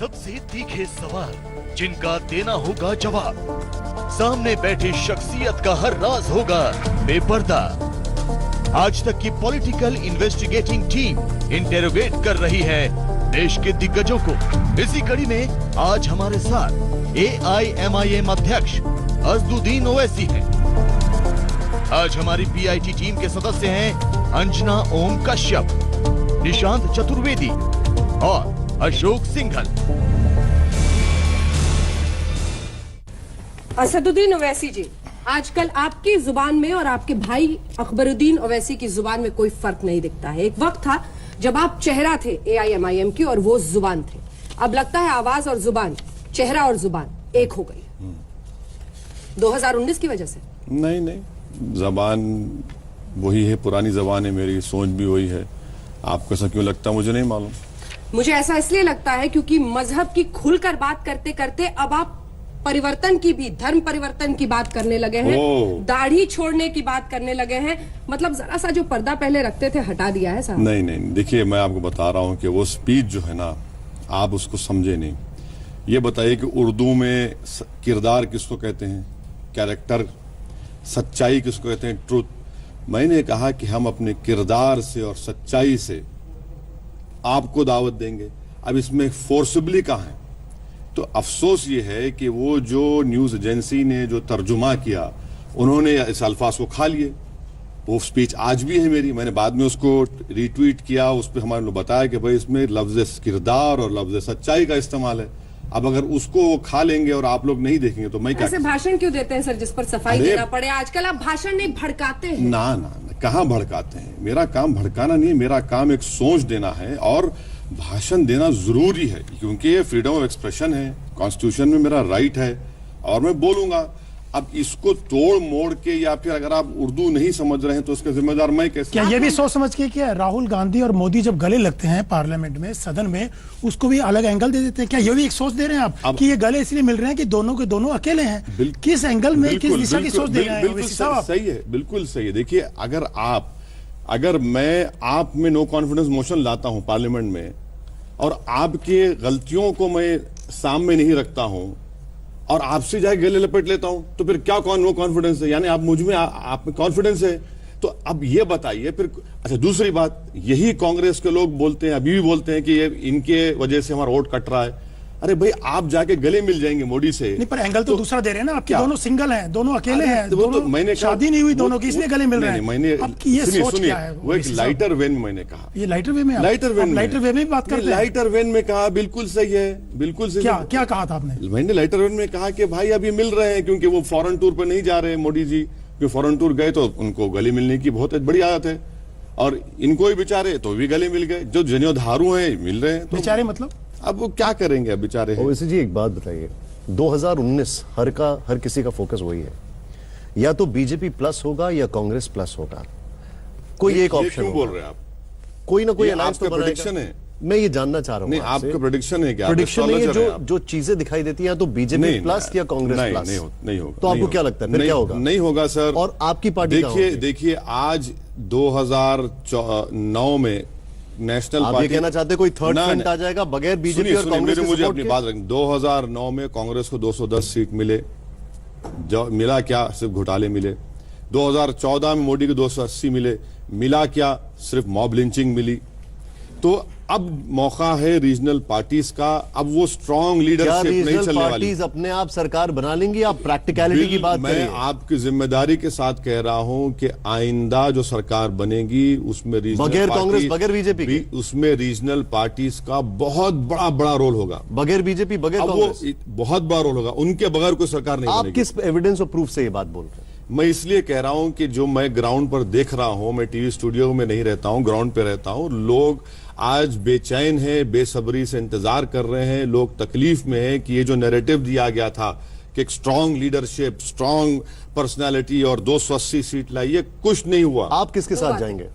सबसे तीखे सवाल जिनका देना होगा जवाब, सामने बैठे शख्सियत का हर राज होगा बेपर्दा। आज तक की पॉलिटिकल इन्वेस्टिगेटिंग टीम इंटेरोगेट कर रही है देश के दिग्गजों को। इसी कड़ी में आज हमारे साथ AIMIM अध्यक्ष असदुद्दीन ओवैसी हैं। आज हमारी PIT टीम के सदस्य हैं अंजना ओम कश्यप, निशांत चतुर्वेदी और अशोक सिंघल। असदुद्दीन ओवैसी जी, आजकल आपकी जुबान में और आपके भाई अकबरुद्दीन ओवैसी की जुबान में कोई फर्क नहीं दिखता है। एक वक्त था जब आप चेहरा थे AIMIM की और वो जुबान थे। अब लगता है आवाज और जुबान, चेहरा और जुबान एक हो गई। 2019 की वजह से? नहीं, जबान वही है, पुरानी जबान है, मेरी सोच भी वही है। आपको ऐसा क्यों लगता है मुझे नहीं मालूम। मुझे ऐसा इसलिए लगता है क्योंकि मजहब की खुलकर बात करते करते अब आप परिवर्तन की भी, धर्म परिवर्तन की बात करने लगे हैं, दाढ़ी छोड़ने की बात करने लगे हैं। मतलब जरा सा जो पर्दा पहले रखते थे हटा दिया है साहब। नहीं, देखिए मैं आपको बता रहा हूं कि वो स्पीच जो है ना, आप उसको समझे नहीं। ये बताइए कि उर्दू में किरदार किसको कहते हैं, कैरेक्टर, सच्चाई किसको कहते हैं, ट्रुथ। मैंने कहा कि हम अपने किरदार से और सच्चाई से आपको दावत देंगे। अब इसमें फोर्सिबली कहाँ है? तो अफसोस ये है कि वो जो न्यूज एजेंसी ने जो तर्जुमा किया, उन्होंने इस अल्फाज को खा लिए। वो स्पीच आज भी है मेरी, मैंने बाद में उसको रीट्वीट किया, उस पर हमारे लोग बताया कि भाई इसमें लफ्ज किरदार और लफ्ज सच्चाई का इस्तेमाल है। अब अगर उसको वो खा लेंगे और आप लोग नहीं देखेंगे तो मैं क्या? ऐसे भाषण क्यों देते हैं सर जिस पर सफाई देना पड़े? आजकल आप भाषण नहीं भड़काते हैं। ना, कहाँ भड़काते हैं? मेरा काम भड़काना नहीं है, मेरा काम एक सोच देना है। और भाषण देना जरूरी है क्योंकि ये फ्रीडम ऑफ एक्सप्रेशन है, कॉन्स्टिट्यूशन में मेरा राइट है और मैं बोलूंगा। अब इसको तोड़ मोड़ के, या फिर अगर आप उर्दू नहीं समझ रहे हैं तो उसका जिम्मेदार मैं कैसे? क्या ये भी सोच समझ के क्या राहुल गांधी और मोदी जब गले लगते हैं पार्लियामेंट में, सदन में, उसको भी अलग एंगल दे देते हैं? क्या ये भी एक सोच दे रहे हैं आप कि ये गले इसलिए मिल रहे हैं कि दोनों के दोनों अकेले हैं? किस एंगल में, किस दिशा की सोच दे रहे हैं? सही है, बिल्कुल सही है। देखिए, अगर मैं आप में नो कॉन्फिडेंस मोशन लाता हूं पार्लियामेंट में और आपके गलतियों को मैं सामने नहीं रखता हूं और आपसे जाए गले लपेट लेता हूं, तो फिर क्या नो कॉन्फिडेंस है? यानी आप मुझ में, आप में कॉन्फिडेंस है। तो अब ये बताइए फिर। अच्छा, दूसरी बात, यही कांग्रेस के लोग बोलते हैं, अभी भी बोलते हैं कि ये इनके वजह से हमारा वोट कट रहा है। अरे भाई, आप जाके गले मिल जाएंगे मोदी से। नहीं, पर एंगल तो दूसरा दे रहे हैं ना। आपके दोनों सिंगल हैं, दोनों अकेले हैं, तो मैंने शादी नहीं हुई दोनों की, इसलिए गले मिल रहे हैं। मैंने ये सोच क्या है? वो एक लाइटर वेन में मैंने कहा। ये लाइटर वे में, लाइटर वे में बात करते हैं। लाइटर वेन में कहा, बिल्कुल सही है, बिल्कुल सही। क्या कहा था आपने? मैंने लाइटर वेन में कहा कि भाई अभी मिल रहे हैं क्योंकि वो फॉरेन टूर पर नहीं जा रहे हैं मोदी जी। क्योंकि फॉरेन टूर गए तो उनको गले मिलने की बहुत बड़ी आदत है और इनको भी बेचारे तो भी गले मिल गए। जो जनियोधारू हैं मिल रहे हैं। बेचारे मतलब अब वो क्या करेंगे अब बेचारे? ओवैसी जी, एक बात बताइए, 2019 हर किसी का फोकस वही है, या तो बीजेपी प्लस होगा या कांग्रेस प्लस होगा। कोई एक ऑप्शन क्यों बोल रहे हैं आप? कोई ना कोई अलायंस तो प्रेडिक्शन है। मैं ये जानना चाह रहा हूँ। नहीं, आपका प्रेडिक्शन है क्या? प्रेडिक्शन नहीं है, जो चीजें दिखाई देती हैं, तो बीजेपी प्लस या कांग्रेस प्लस? नहीं होगा। तो आपको क्या लगता है फिर क्या होगा? नहीं होगा सर। और आपकी पार्टी देखिए आज 2009 में नेशनल आप पार्टी, ये कहना चाहते कोई थर्ड फ्रंट आ जाएगा बगैर बीजेपी और कांग्रेस के? मुझे अपनी बात रखनी। 2009 में कांग्रेस को 210 सीट मिले, जो मिला क्या? सिर्फ घोटाले मिले। 2014 में मोदी को 280 मिले, मिला क्या? सिर्फ मॉब लिंचिंग मिली। तो अब मौका है रीजनल पार्टीज का। अब वो स्ट्रांग लीडरशिप नहीं चलने वाली। पार्टीज अपने आप सरकार बना लेंगी? आप प्रैक्टिकलिटी की बात करिए। मैं आपकी जिम्मेदारी के साथ कह रहा हूं कि आइंदा जो सरकार बनेगी उसमें बगैर कांग्रेस, बगैर बीजेपी, उसमें रीजनल पार्टीज का बहुत बड़ा रोल होगा। बगैर बीजेपी, बगैर कांग्रेस, बहुत बड़ा रोल होगा। उनके बगैर कोई सरकार नहीं बनेगी। आप किस एविडेंस और प्रूफ से ये बात बोल रहे हैं? मैं इसलिए कह रहा हूं कि जो मैं ग्राउंड पर देख रहा हूं, मैं टीवी स्टूडियो में नहीं रहता हूं, ग्राउंड पे रहता हूं। लोग आज बेचैन हैं, बेसब्री से इंतजार कर रहे हैं। लोग तकलीफ में हैं कि ये जो नैरेटिव दिया गया था कि एक स्ट्रांग लीडरशिप, स्ट्रांग पर्सनालिटी और 280 सीट लाई, ये कुछ नहीं हुआ। आप किसके साथ जाएंगे?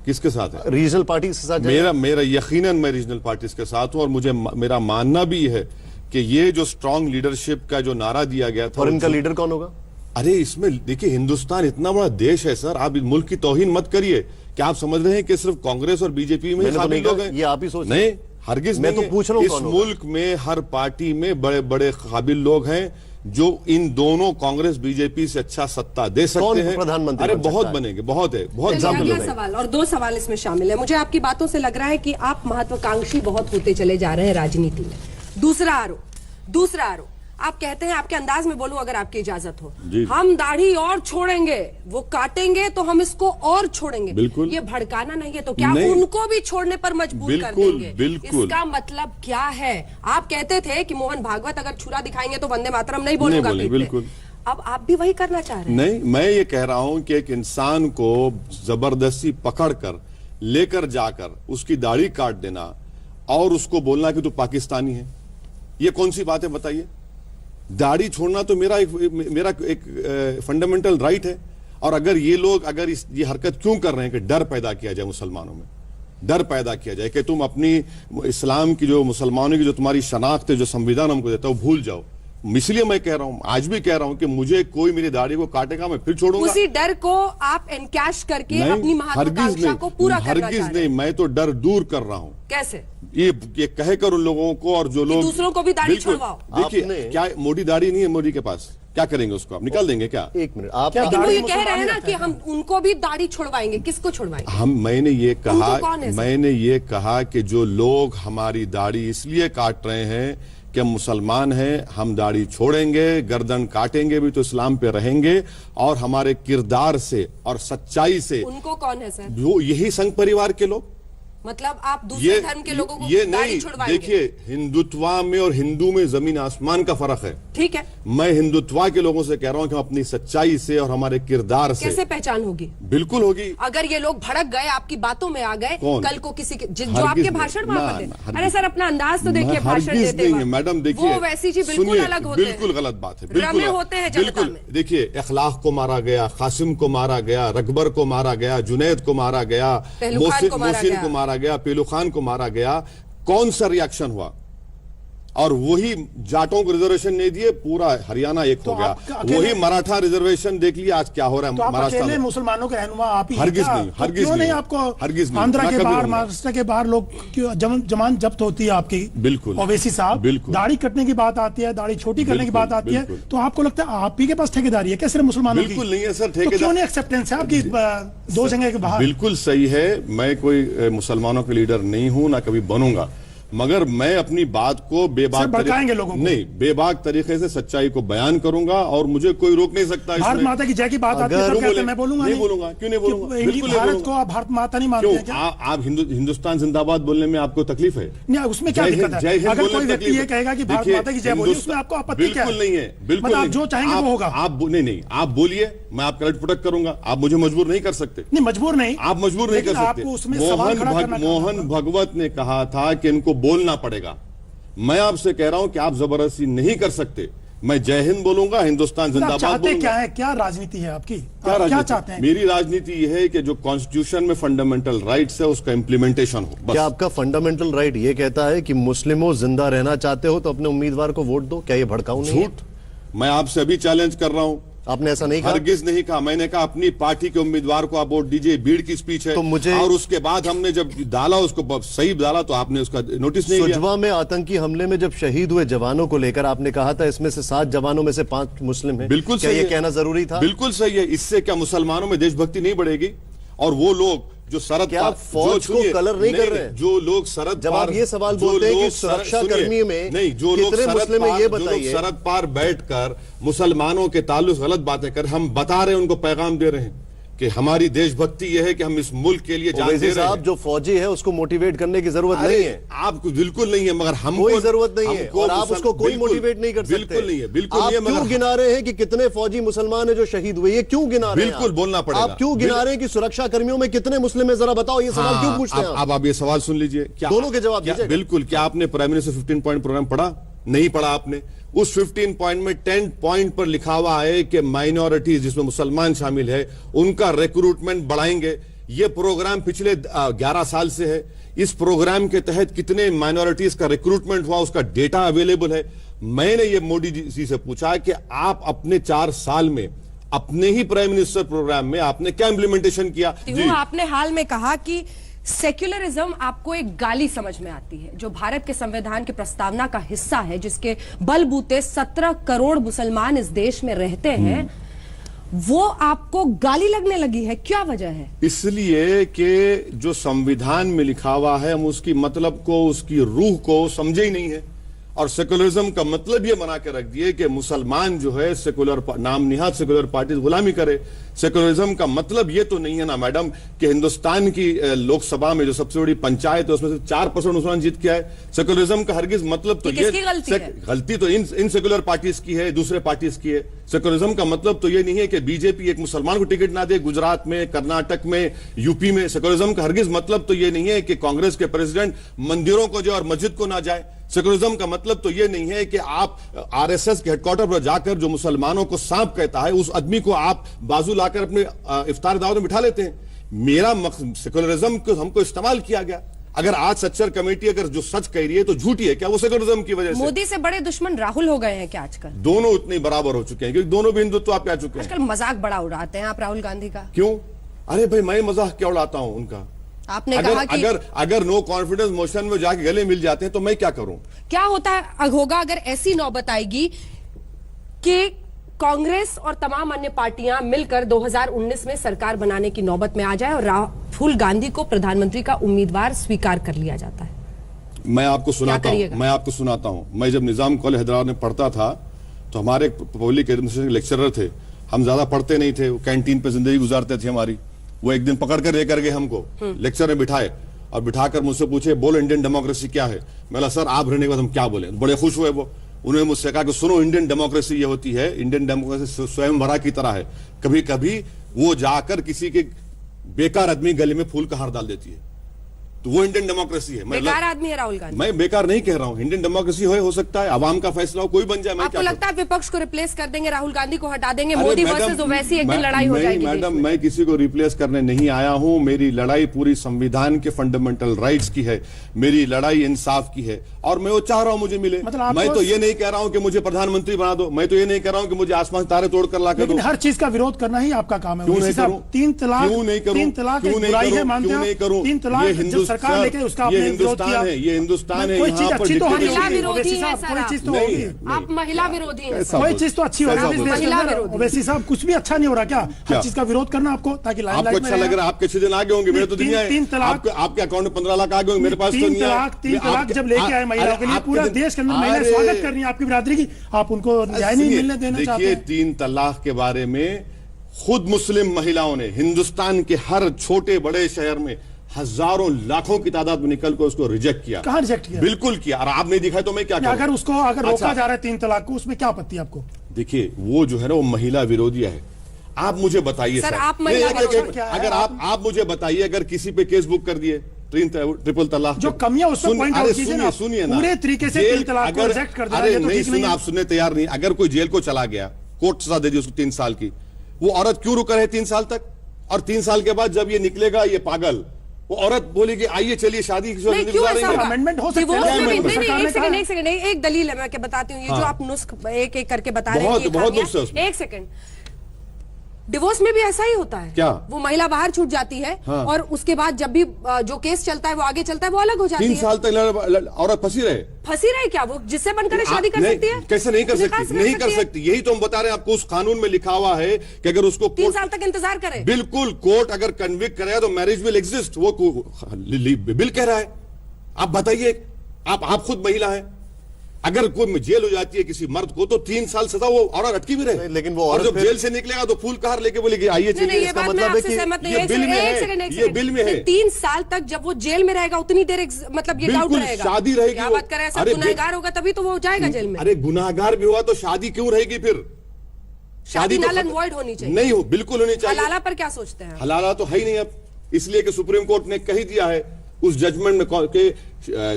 किसके साथ है? रीजनल पार्टी के साथ जाएंगे? मेरा यकीनन मैं रीजनल पार्टीज के साथ हूं और मुझे मेरा मानना भी है कि ये जो स्ट्रांग लीडरशिप का जो नारा दिया गया था। और इनका लीडर कौन होगा? अरे इसमें देखिए, हिंदुस्तान इतना बड़ा देश है सर, आप मुल्क की तौहीन मत करिए। क्या आप समझ रहे हैं कि सिर्फ कांग्रेस और बीजेपी में शामिल लोग हैं? ये आप ही सोच नहीं, हरगिज मैं नहीं तो है। पूछ रहा हूं इस कौन होगा? मुल्क में हर पार्टी में बड़े बड़े काबिल लोग हैं जो इन दोनों कांग्रेस बीजेपी से अच्छा सत्ता दे सकते कौन हैं। प्रधानमंत्री अरे बन बहुत सकता है? बनेंगे, बहुत है, बहुत चलिए, ज्यादा अगला लोग हैं। सवाल, और 2 सवाल इसमें शामिल है। मुझे आपकी बातों से लग रहा है कि आप महत्वाकांक्षी बहुत होते चले जा रहे हैं राजनीति में। दूसरा आरोप आप कहते हैं, आपके अंदाज में बोलूं अगर आपकी इजाजत हो, जी। हम दाढ़ी और छोड़ेंगे, वो काटेंगे तो हम इसको और छोड़ेंगे। बिल्कुल। ये भड़काना नहीं है तो क्या नहीं। उनको भी छोड़ने पर मजबूर कर बिल्कुल, देंगे? बिल्कुल। इसका मतलब क्या है? आप कहते थे कि मोहन भागवत अगर छुरा दिखाएंगे तो वंदे मातरम नहीं बोलूंगा बोलेंगे, पीठ पे। बिल्कुल। अब आप भी वही करना चाह रहे हैं? नहीं, मैं ये कह रहा हूं कि एक इंसान को जबरदस्ती पकड़कर लेकर जाकर उसकी दाढ़ी काट देना और उसको बोलना कि तू पाकिस्तानी है, ये कौन सी बात है बताइए? दाढ़ी छोड़ना तो मेरा एक फंडामेंटल राइट है। और अगर ये लोग ये हरकत क्यों कर रहे हैं कि डर पैदा किया जाए मुसलमानों में, डर पैदा किया जाए कि तुम अपनी इस्लाम की जो मुसलमानों की जो तुम्हारी शनाख्त है, जो संविधान हमको देता है, वो भूल जाओ। इसलिए मैं कह रहा हूं, आज भी कह रहा हूं कि मुझे कोई मेरी दाढ़ी को काटेगा मैं फिर छोड़ूंगा। उसी डर को आप एनकैश करके अपनी महत्वाकांक्षा को पूरा करना चाह हरगिज रहे नहीं, हैं। मैं तो डर दूर कर रहा हूं। कैसे? ये कहकर उन लोगों को, और जो लोग दूसरों को भी दाढ़ी बिल्कुल, छुड़वाओ। देखिए आपने- क्या मोटी दाढ़ी नहीं है मोदी के पास, क्या करेंगे उसको? आप निकाल देंगे क्या? एक मिनट, आप क्या लेकिन वो दाढ़ी ये कह रहे हैं ना मुसलमानी कि आता है? हम उनको भी दाढ़ी छुड़वाएंगे। किसको छुड़वाएंगे? मैंने ये कहा, उनको कौन है सर? मैंने ये कहा कि जो लोग हमारी दाढ़ी इसलिए काट रहे हैं कि हम मुसलमान हैं, हम दाढ़ी छोड़ेंगे, गर्दन काटेंगे भी तो इस्लाम पे रहेंगे, और हमारे किरदार से और सच्चाई से उनको कौन है सर? जो यही संघ परिवार के लोग, मतलब आप दूसरे धर्म के लोगों को ये दाढ़ी नहीं, छुड़वाएंगे? देखिए हिंदुत्वा में और हिंदू में जमीन आसमान का फर्क है। ठीक है, मैं हिंदुत्वा के लोगों से कह रहा हूं कि हम अपनी सच्चाई से और हमारे किरदार से कैसे पहचान होगी? बिल्कुल होगी। अगर ये लोग भड़क गए, आपकी बातों में आ गए, कौन? कल को किसी के जो हरगिज आपके नहीं। भाषण ना, वहां ना, पर हरगिज। अरे सर अपना अंदाज तो देखिए भाषण हरगिज देते नहीं है वक्त। मैडम, देखिए वो वैसी जी बिल्कुल सुनिए, अलग होते हैं, बिल्कुल गलत बात है, बिल्कुल रमे होते हैं जनता बिल्कुल। में। देखिए इखलाक को मारा गया, कासिम को मारा गया, रकबर को मारा गया, जुनैद को मारा गया, पहलू खान को मारा मोहसिन गया। को मारा गया, पेलू खान को मारा गया। कौन सा रिएक्शन हुआ? और वही जाटों को रिजर्वेशन नहीं दिए, पूरा हरियाणा एक हो गया। वही मराठा रिजर्वेशन देख लिया आज क्या हो रहा है तो आप महाराष्ट्र अकेले में। मुसलमानों के रहनुमा आप ही हैं हरगिज क्या? नहीं, तो हरगिज क्यों नहीं नहीं, आपको हरगिज नहीं, आंध्रा मैं के कभी बाहर, रहूंगा। महाराष्ट्र के बाहर लोग क्यों जमान जब्त होती है आपकी? बिल्कुल। ओवैसी साहब, बिल्कुल। दाढ़ी कटने की बात आती है, दाढ़ी छोटी करने की बिल्कुल, बात आती है, बिल्कुल। तो आपको लगता है आप ही के पास ठेकेदारी है क्या सिर्फ मुसलमानों की? बिल्कुल नहीं है सर, तो क्यों ठेकेदार नहीं एक्सेप्टेंस है आपकी 2 जगह के बाहर? बिल्कुल सही है। मैं कोई मुसलमानों का लीडर नहीं हूं, ना कभी बनूंगा, मगर मैं अपनी बात को बेबाक भड़काएंगे लोगों को। नहीं, बेबाक तरीके से सच्चाई को बयान करूंगा और मुझे कोई रोक नहीं सकता भारत इसमें। माता की जय की बात आती है अगर तो कहते बोले- हैं, मैं बोलूंगा नहीं बोलूंगा, क्यों नहीं बोलूंगा? कि बिल्कुल नहीं भारत बोलूंगा। को आप भारत माता नहीं मानते क्यों हैं क्या? आप हिंदुस्तान जिंदाबाद बोलने में आपको तकलीफ है? नहीं, उसमें क्या जय दिक्कत हिंद, है? जय हिंद अगर बोलने कोई में व्यक्ति तकलीफ ये है। कहेगा कि भारत देखिए, माता की जय बोली, उसमें आपको आपत्ति क्या है? बिल्कुल नहीं है, बिल्कुल मतलब आप नहीं। जो चाहेंगे वो होगा। नहीं, आप बोलिए, मैं आपका रट पुटक करूंगा, आप मुझे मजबूर नहीं कर सकते। नहीं, मजबूर नहीं, आप मजबूर नहीं कर लेकिन सकते। आपको उसमें सवाल खड़ा करना मोहन भगवत ने कहा था कि इनको बोलना पड़ेगा। मैं आपसे कह रहा हूं कि आप जबरदस्ती नहीं कर सकते। मैं जय हिंद बोलूंगा, हिंदुस्तान आप जिंदाबाद चाहते बोलूंगा। क्या है? क्या राजनीति है आपकी? क्या आप क्या राजनीति? चाहते हैं? मेरी राजनीति यह है कि जो कॉन्स्टिट्यूशन में फंडामेंटल राइट्स है उसका इंप्लीमेंटेशन हो, बस। क्या आपका फंडामेंटल राइट ये कहता है कि मुस्लिमों जिंदा रहना चाहते हो तो अपने उम्मीदवार को वोट दो? क्या ये भड़काऊ नहीं है? झूठ। मैं आपसे अभी चैलेंज कर रहा हूं, आपने ऐसा नहीं कहा। हरगिज नहीं कहा। मैंने कहा अपनी पार्टी के उम्मीदवार को आप वोट दीजिए, भीड़ की स्पीच है। तो मुझे- और उसके बाद हमने जब डाला उसको सही डाला तो आपने उसका नोटिस नहीं लिया। सुजवा में आतंकी हमले में जब शहीद हुए जवानों को लेकर आपने कहा था इसमें से 7 जवानों में से 5 मुस्लिम हैं। बिल्कुल क्या सही ये है। कहना जरूरी था? बिल्कुल सही है। इससे क्या मुसलमानों में देशभक्ति नहीं बढ़ेगी? और वो लोग जो सरहद क्या पार- आप फौज जो सुनिए, को कलर नहीं कर रहे हैं? जो लोग सरहद जब पार- आप ये सवाल जो बोलते हैं कि लोग सुरक्षा सुनिए, कर्मी में नहीं, जो लोग कितने सरहद मुस्लिम हैं, पार- ये जो लोग बताइए। सरहद पार बैठकर मुसलमानों के ताल्लुक गलत बातें कर, हम बता रहे हैं, उनको पैगाम दे रहे हैं कि हमारी देशभक्ति यह है कि हम इस मुल्क के लिए जान दे ओवैसी रहे साहब, हैं। जो फौजी है उसको मोटिवेट करने की जरूरत अरे, नहीं है। आपको बिल्कुल नहीं है, मगर हमको कोई जरूरत नहीं है हमको और आप उसको कोई बिल्कुल- मोटिवेट नहीं कर सकते। बिल्कुल नहीं है, बिल्कुल आप नहीं है, क्यों मगर गिना रहे हैं कि कितने फौजी मुसलमान हैं जो शहीद हुए? ये क्यों गिना रहे हैं? बिल्कुल आप? बोलना पड़ेगा। आप क्यों गिना रहे हैं कि सुरक्षा कर्मियों में कितने मुस्लिम हैं? जरा बताओ, ये सवाल क्यों पूछते हैं आप? अब ये सवाल सुन लीजिए। क्या दोनों के जवाब क्या- दीजिएगा। बिल्कुल। क्या आपने प्राइम मिनिस्टर 15 पॉइंट प्रोग्राम पढ़ा? नहीं पढ़ा आपने। उस 15 पॉइंट में 10 पॉइंट पर लिखा हुआ है कि माइनॉरिटीज जिसमें मुसलमान शामिल है उनका रिक्रूटमेंट बढ़ाएंगे। ये प्रोग्राम पिछले 11 साल से है। इस प्रोग्राम के तहत कितने माइनॉरिटीज का रिक्रूटमेंट हुआ उसका डेटा अवेलेबल है। मैंने ये मोदी जी से पूछा कि आप अपने 4 साल में अपने ही प्राइम मिनिस्टर प्रोग्राम में आपने क्या इंप्लीमेंटेशन किया? आपने हाल में कहा कि सेक्युलरिज्म आपको एक गाली समझ में आती है, जो भारत के संविधान की प्रस्तावना का हिस्सा है, जिसके बलबूते 17 करोड़ मुसलमान इस देश में रहते हैं, वो आपको गाली लगने लगी है। क्या वजह है? इसलिए कि जो संविधान में लिखा हुआ है हम उसकी मतलब को, उसकी रूह को समझे ही नहीं है, और सेकुलरिज्म का मतलब ये बना के रख दिए कि मुसलमान जो है सेकुलर नाम निहाद सेकुलर पार्टी गुलामी करे। सेकुलरिज्म का मतलब ये तो नहीं है ना मैडम कि हिंदुस्तान की लोकसभा में जो सबसे बड़ी पंचायत है उसमें से 4% मुसलमान जीत के आए। सेकुलरिज्म का हरगिज मतलब तो ये गलती तो इन सेकुलर पार्टीज की है, दूसरे पार्टीज की है। सेकुलरिज्म का मतलब तो ये नहीं है कि बीजेपी एक मुसलमान को टिकट ना दे गुजरात में, कर्नाटक में, यूपी में। सेकुलरिज्म का हरगिज मतलब तो ये नहीं है कि कांग्रेस के प्रेसिडेंट मंदिरों को जाए और मस्जिद को ना जाए। सेकुलरिज्म का मतलब तो यह नहीं है कि आप आरएसएस के हेडक्वार्टर पर जाकर जो मुसलमानों को सांप कहता है उस आदमी को आप बाजू लाकर अपने इफ्तार दावत में बिठा लेते हैं। मेरा मकसद सेकुलरिज्म को हमको इस्तेमाल किया गया। अगर आज सच्चर कमेटी अगर जो सच कह रही है तो झूठी है क्या? वो सेकुलरिज्म की वजह से। मोदी से बड़े दुश्मन राहुल हो गए हैं क्या आजकल? दोनों उतने बराबर हो चुके हैं क्योंकि दोनों भी हिंदुत्व आप आ चुके हैं। आजकल मजाक बड़ा उड़ाते हैं आप राहुल गांधी का। क्यों? अरे भाई मैं मजाक क्या उड़ाता हूं उनका? आपने कहा कि अगर नो कॉन्फिडेंस मोशन में जाके गले मिल जाते हैं तो मैं क्या करूं? क्या होगा अगर ऐसी नौबत आएगी कि कांग्रेस और तमाम अन्य पार्टियां मिलकर 2019 में सरकार बनाने की नौबत में आ जाए और राहुल गांधी को प्रधानमंत्री का उम्मीदवार स्वीकार कर लिया जाता है? मैं आपको सुनाता हूं। मैं जब निजाम कॉलेज हैदराबाद में पढ़ता था तो हमारे पब्लिक एडमिनिस्ट्रेशन लेक्चरर थे। हम ज्यादा पढ़ते नहीं थे, वो कैंटीन पे जिंदगी गुजारते थे हमारी। वो एक दिन पकड़ कर लेकर गए हमको, लेक्चर में बिठाए और बिठाकर मुझसे पूछे बोलो इंडियन डेमोक्रेसी क्या है। मैंने सर आप रहने के बाद हम क्या बोले? बड़े खुश हुए वो। उन्होंने मुझसे कहा कि सुनो इंडियन डेमोक्रेसी ये होती है, इंडियन डेमोक्रेसी स्वयंवरा की तरह है। कभी कभी वो जाकर किसी के बेकार आदमी गले में फूल का हार डाल देती है, तो वो इंडियन डेमोक्रेसी है। बेकार आदमी है राहुल गांधी। मैं बेकार नहीं कह रहा हूं, इंडियन डेमोक्रेसी हो सकता है, आवाम का फैसला हो, कोई बन जाए। आपको लगता है विपक्ष को रिप्लेस कर देंगे, राहुल गांधी को हटा देंगे, मोदी वर्सेस ओवैसी एक दिन लड़ाई हो जाएगी? मैडम मैं किसी को रिप्लेस करने नहीं आया हूं। मेरी लड़ाई पूरी संविधान के फंडामेंटल राइट्स की है, मेरी लड़ाई इंसाफ की है और मैं वो चाह रहा हूं मुझे मिले। मैं तो ये नहीं कह रहा हूं कि मुझे प्रधानमंत्री बना दो, मैं तो ये नहीं कह रहा हूं कि मुझे आसमान तारे तोड़कर ला कर दो। हर चीज का विरोध करना ही आपका काम है। क्यों नहीं करूं? 3 तलाक क्यों नहीं करूं? 3 तलाक क्यों नहीं करूं? 3 तलाक जब सरकार लेके उसका ये हिंदुस्तान है, ये हिंदुस्तान है। कोई चीज अच्छी तो महिला विरोधी है सर, कोई चीज तो होगी। आप महिला विरोधी हैं। कोई चीज तो अच्छी हो रही है। ओवैसी साहब कुछ भी अच्छा नहीं हो रहा क्या? हर चीज का विरोध करना आपको, ताकि आपको अच्छा लग रहा है। आपके 6 दिन आगे होंगे, मेरे तो दुनिया है। 3 तलाक आपके अकाउंट में 15 लाख आगे होंगे, मेरे पास तो नहीं है। 3 तलाक जब लेके आए महिलाओं के लिए, पूरा देश के अंदर महिलाएं स्वागत कर रही है आपकी बिरादरी की, आप उनको न्याय नहीं मिलने देना चाहते हैं। देखिए 3 तलाक के बारे में खुद मुस्लिम महिलाओं ने हिंदुस्तान के हर छोटे बड़े शहर में हजारों लाखों की तादाद में निकलकर उसको रिजेक्ट किया। कहां रिजेक्ट किया? बिल्कुल किया। और आप नहीं दिखाए तो मैं क्या करूं? अगर उसको रोका जा रहा है 3 तलाक को, उसमें क्या आपत्ति आपको? देखिए वो जो है ना वो महिला विरोधी है। आप मुझे बताइए सर, आप महिला अगर आप मुझे बताइए अगर किसी पे केस बुक कर दिए ट्रिपल तलाक, जो कमियां उसमें पॉइंट आउट कीजिए ना, सुनिए ना, पूरे तरीके से 3 तलाक को रिजेक्ट कर दिया। अरे नहीं सुना, आप सुनने तैयार नहीं। अगर कोई जेल को चला गया, कोर्ट सजा दे दी उसको 3 साल की, वो औरत क्यों रुका रहे 3 साल तक? और 3 साल के बाद जब ये निकलेगा ये पागल, वो औरत बोलेगी आइए चलिए शादी अमेंडमेंट हो सकता है। एक सेकंड, एक दलील है मैं क्या बताती हूँ। ये जो आप नुस्ख एक एक करके बता रहे हैं, बहुत नुस्खे हैं उसमें। एक सेकंड, डिवोर्स में भी ऐसा ही होता है क्या? वो महिला बाहर छूट जाती है और उसके बाद जब भी जो केस चलता है वो आगे चलता है, वो अलग हो जाती है। 3 साल तक औरत फंसी रहे क्या? वो जिससे बनकर शादी कर सकती है? कैसे नहीं कर सकती? नहीं कर सकती। यही तो हम बता रहे हैं आपको, उस कानून में लिखा हुआ है कि अगर उसको 3 साल तक इंतजार करे। बिल्कुल, कोर्ट अगर कन्विक्ट करेगा तो मैरिज विल एग्जिस्ट, वो बिल कह रहा है। आप बताइए, आप खुद महिला है, अगर कोई जेल हो जाती है किसी मर्द को तो 3 साल सजा वो औरत अटकी भी रहे, लेकिन वो और जब जेल से निकलेगा तो फूल कहार लेके बोलेगी आइए चलिए। इसका मतलब है कि ये बिल में है, ये बिल में है। 3 साल तक जब वो जेल में रहेगा उतनी देर मतलब ये डाउट रहेगा, शादी रहेगी। क्या बात कर रहे हैं? सब गुनहगार होगा तभी तो वो जाएगा जेल में। अरे गुनहगार भी हुआ तो शादी क्यों रहेगी फिर? शादी नल एंड वॉइड होनी चाहिए। नहीं हो, बिल्कुल होनी चाहिए। हलाला पर क्या सोचते हैं? हलाला तो है ही नहीं अब, इसलिए कि सुप्रीम कोर्ट ने कही दिया है उस जजमेंट में के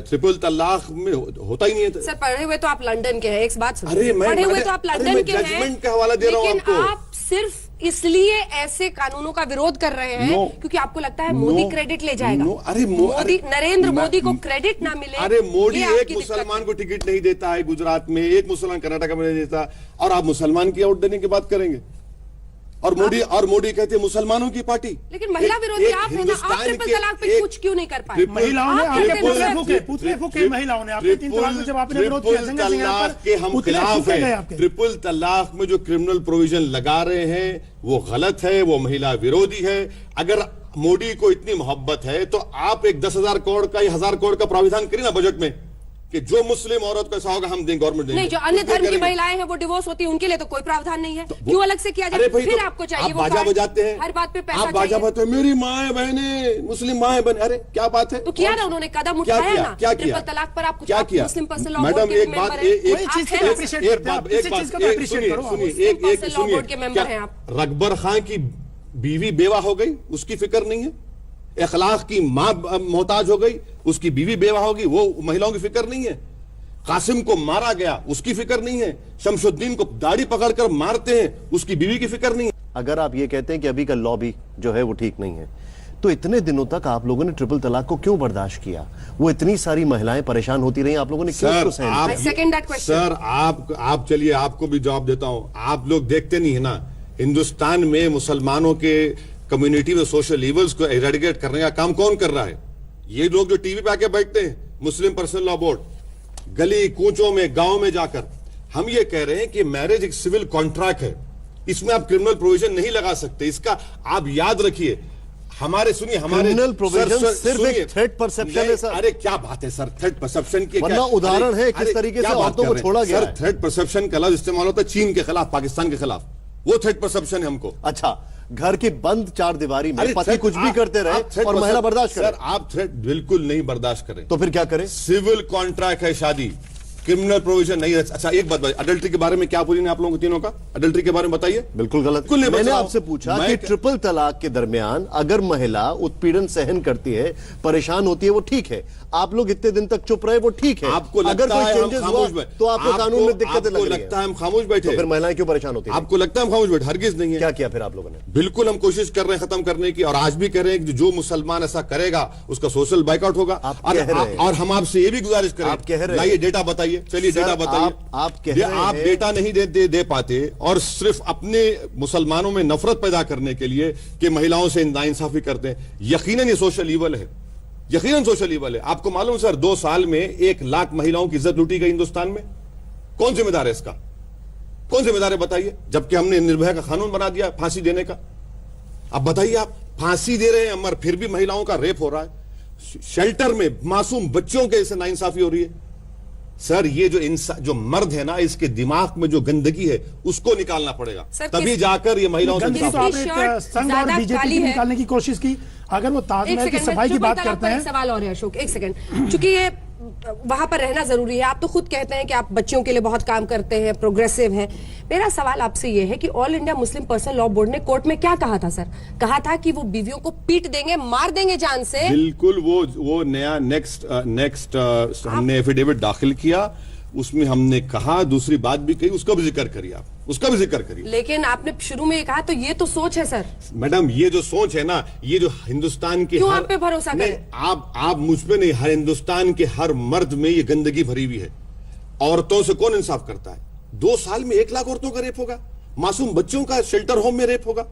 ट्रिपल तलाक में होता ही नहीं है। सर पढ़े हुए तो आप लंदन के हैं, एक बात सुनिए। अरे पढ़े हुए तो आप लंदन के हैं, जजमेंट का हवाला दे रहा हूं आपको। आप सिर्फ इसलिए ऐसे कानूनों का विरोध कर रहे हैं क्योंकि आपको लगता है मोदी क्रेडिट ले जाएगा। अरे मोदी, नरेंद्र मोदी को क्रेडिट ना मिले। अरे मोदी एक मुसलमान को टिकट नहीं देता है गुजरात में, एक मुसलमान कर्नाटक में नहीं देता, और आप मुसलमान की वोट देने की बात करेंगे। और मोदी कहते हैं मुसलमानों की पार्टी। लेकिन महिला विरोधी आप हैं ना, आप ट्रिपल तलाक पे कुछ क्यों नहीं कर पाए? महिलाओं ने आपके पुतले फूके, महिलाओं ने आपके 3 तलाक में जब आपने विरोध किया, ट्रिपल तलाक के हम खिलाफ हैं। ट्रिपल तलाक में जो क्रिमिनल प्रोविजन लगा रहे हैं वो गलत है, वो महिला विरोधी है। अगर मोदी को इतनी मोहब्बत है तो आप एक 10,000 करोड़ का या 1,000 करोड़ का प्राविधान करिए ना बजट में कि जो मुस्लिम औरत को ऐसा होगा हम देंगे, गवर्नमेंट देंगे। नहीं, जो अन्य धर्म की महिलाएं हैं वो डिवोर्स होती है, उनके लिए तो कोई प्रावधान नहीं है, क्यों अलग से किया जाए? फिर आपको चाहिए वो बाजा बजाते हैं, हर बात पे पैसा आप बाजा बजाते हैं, मेरी माए बहने मुस्लिम माए बहने, अरे क्या बात है? तो किया ना उन्होंने, कदम उठाया ना। क्या किया? ट्रिपल तलाक पर आप क्या किया? मुस्लिम पर्सनल लॉ मैडम बोर्ड के एक बात, सुनिए, रकबर खां की बीवी बेवा हो गई, उसकी फिक्र नहीं है? इखलाक की मां मोहताज हो गई, उसकी बीवी बेवा होगी, वो महिलाओं की फिक्र नहीं है? कासिम को मारा गया, उसकी फिक्र नहीं है? शमशुद्दीन को दाढ़ी पकड़कर मारते हैं, उसकी बीवी की फिक्र नहीं है? अगर आप ये कहते हैं कि अभी का लॉ भी जो है वो ठीक नहीं है, तो इतने दिनों तक आप लोगों ने ट्रिपल तलाक को क्यों बर्दाश्त किया? वो इतनी सारी महिलाएं परेशान होती रही, आप लोगों ने क्यों उसको सहन किया? सर आप चलिए, आपको भी जवाब देता हूं। आप लोग देखते नहीं है ना, हिंदुस्तान में मुसलमानों के कम्युनिटी में सोशल इवल्स को एरेडिकेट करने का काम कौन कर रहा है? ये लोग जो टीवी पे आके बैठते हैं, मुस्लिम पर्सनल लॉ बोर्ड, गली कूचों में, गांव में जाकर हम ये कह रहे हैं कि मैरिज एक सिविल कॉन्ट्रैक्ट है, इसमें आप क्रिमिनल प्रोविजन नहीं लगा सकते। इसका आप याद रखिए। हमारे क्रिमिनल प्रोविजन सिर्फ एक थ्रेट परसेप्शन है सर। अरे क्या बात है सर, थ्रेट परसेप्शन की वरना उदाहरण है किस तरीके से औरतों को छोड़ा गया है। थ्रेट परसेप्शन का लफ्ज इस्तेमाल होता है चीन के खिलाफ, पाकिस्तान के खिलाफ, वो थ्रेट परसेप्शन है हमको। अच्छा, घर की बंद चार दीवारी में पति कुछ भी करते रहे और महिला बर्दाश्त करे? सर आप थ्रेट बिल्कुल नहीं बर्दाश्त करें तो फिर क्या करें? सिविल कॉन्ट्रैक्ट है शादी, क्रिमिनल प्रोविजन नहीं है। अच्छा एक बात बताइए, अडल्ट्री के बारे में क्या ओपिनियन है आप लोगों को तीनों का? अडल्ट्री के बारे में बताइए। बिल्कुल गलत। मैंने आपसे पूछा कि ट्रिपल तलाक के दरमियान अगर महिला उत्पीड़न सहन करती है, परेशान होती है, वो ठीक है। आप लोग इतने दिन तक चुप रहे, वो ठीक है। आपको अगर कोई चेंजेस हुआ तो आपको कानून में दिक्कतें लग रही हैं। लगता है हम खामोश बैठे, तो फिर महिलाएं क्यों परेशान होती हैं? आपको लगता है हम खामोश बैठे? हरगिज नहीं है। क्या किया फिर आप लोगों ने? बिल्कुल हम कोशिश कर रहे हैं खत्म करने की, और आज भी कर रहे हैं कि जो मुसलमान ऐसा करेगा उसका सोशल बाइकआउट होगा। और हम आपसे ये भी गुजारिश करें, लाइए डेटा बताइए, चलिए डेटा बताइए। आप डेटा नहीं दे पाते और सिर्फ अपने मुसलमानों में नफरत पैदा करने के लिए कि महिलाओं से नाइंसाफी करते हैं। यकीनन ये सोशल ईवल है, यकीनन सोशल ईवल है। आपको मालूम सर 2 साल में 1 लाख महिलाओं की इज्जत लूटी गई हिंदुस्तान में। कौन जिम्मेदार है इसका? कौन जिम्मेदार है बताइए? जबकि हमने निर्भया का कानून बना दिया फांसी देने का। अब बताइए, आप फांसी दे रहे हैं मगर फिर भी महिलाओं का रेप हो रहा है, शेल्टर में मासूम बच्चों के से नाइंसाफी हो रही है। सर ये जो मर्द है ना, इसके दिमाग में जो गंदगी है उसको निकालना पड़ेगा, तभी जाकर ये महिलाओं से संघ और बीजेपी की निकालने की कोशिश की। अगर वो ताजमहल की सफाई की बात करते हैं। सवाल और है अशोक, एक सेकंड, क्योंकि ये वहां पर रहना जरूरी है। आप तो खुद कहते हैं कि आप बच्चों के लिए बहुत काम करते हैं, प्रोग्रेसिव हैं। मेरा सवाल आपसे ये है कि all India Muslim personal law board ने कोर्ट में क्या कहा था सर? कहा था कि वो बीवियों को पीट देंगे, मार देंगे जान से। बिल्कुल, वो नया नेक्स्ट हमने एफिडेविट दाखिल किया, उसमें हमने कहा, दूसरी बात भी कही, उसका भी जिक्र करिए आप, उसका भी जिक्र करिए। लेकिन आपने शुरू में कहा, तो ये तो सोच है सर। मैडम ये जो सोच है ना, ये जो हिंदुस्तान के क्यों आप पे भरोसा करें? आप मुझ पे नहीं, हर हिंदुस्तान के हर मर्द में ये गंदगी भरी हुई है। औरतों से कौन इंसाफ करता है? 2 साल में 1 लाख औरतों का रेप होगा, मासूम बच्चों का शेल्टर होम में रेप होगा।